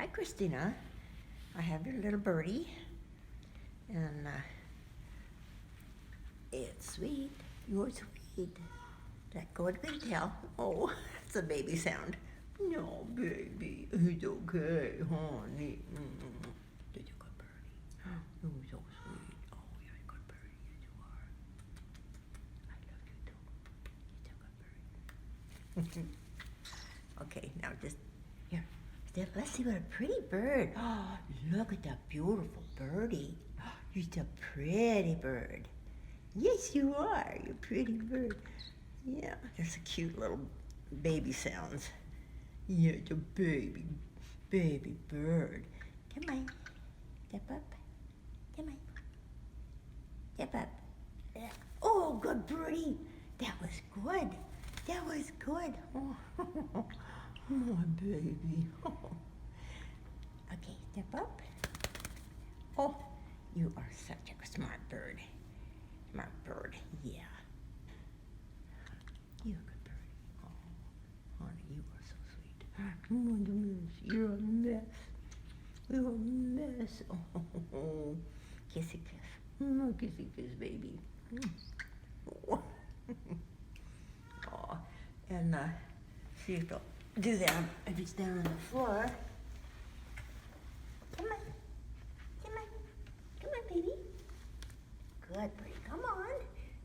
Hi, Christina. I have your little birdie, and it's sweet. You're sweet. That cockatiel. Oh, it's a baby sound. No, baby, it's okay, honey. Did you good birdie? You're so sweet. Oh, you're a good birdie. Yes, you are. I love you too. You're a good birdie. Okay, now just here. Let's see what a pretty bird. Oh, look at that beautiful birdie. You're a pretty bird. Yes, you are. You're a pretty bird. Yeah, that's a cute little baby sounds. Yeah, it's a baby bird. Come on, step up. Come on, step up. Yeah. Oh, good birdie. That was good. That was good. Oh, my baby. Okay, step up. Oh, you are such a smart bird. Smart bird, yeah. You're a good bird. Oh, honey, you are so sweet. You're a mess. You're a mess. Oh, kissy kiss. Kissy kiss, baby. Oh, and see if they'll do that if it's down on the floor. Come on. Come on. Come on, baby. Good, Bree. Come on.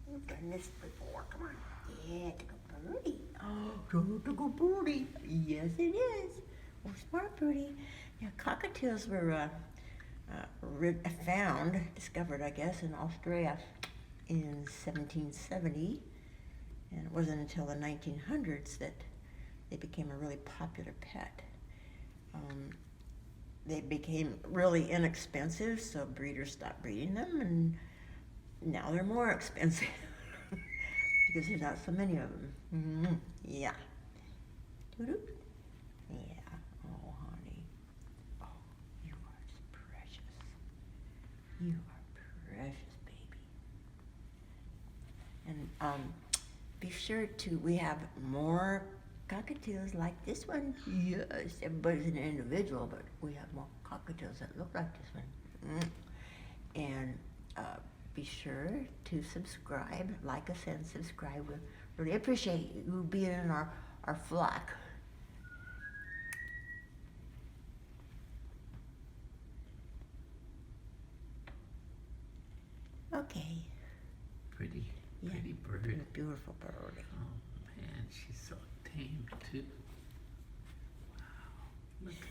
You've done this before. Come on. Yeah, to go birdie. Oh, to go birdie. Yes, it is. Oh, smart birdie. Yeah, cockatiels were discovered, I guess, in Australia in 1770. And it wasn't until the 1900s that they became a really popular pet. They became really inexpensive, so breeders stopped breeding them, and now they're more expensive because there's not so many of them. Mm-hmm. Yeah. Doo-doo. Yeah. Oh, honey. Oh, you are just precious. You are precious, baby. And be sure we have more cockatiels like this one. Yes, everybody's an individual, but we have more cockatiels that look like this one. And be sure to subscribe, like us and subscribe. We really appreciate you being in our flock. Okay. Pretty bird. Beautiful bird. Oh man, she's so tame too. Wow. Look.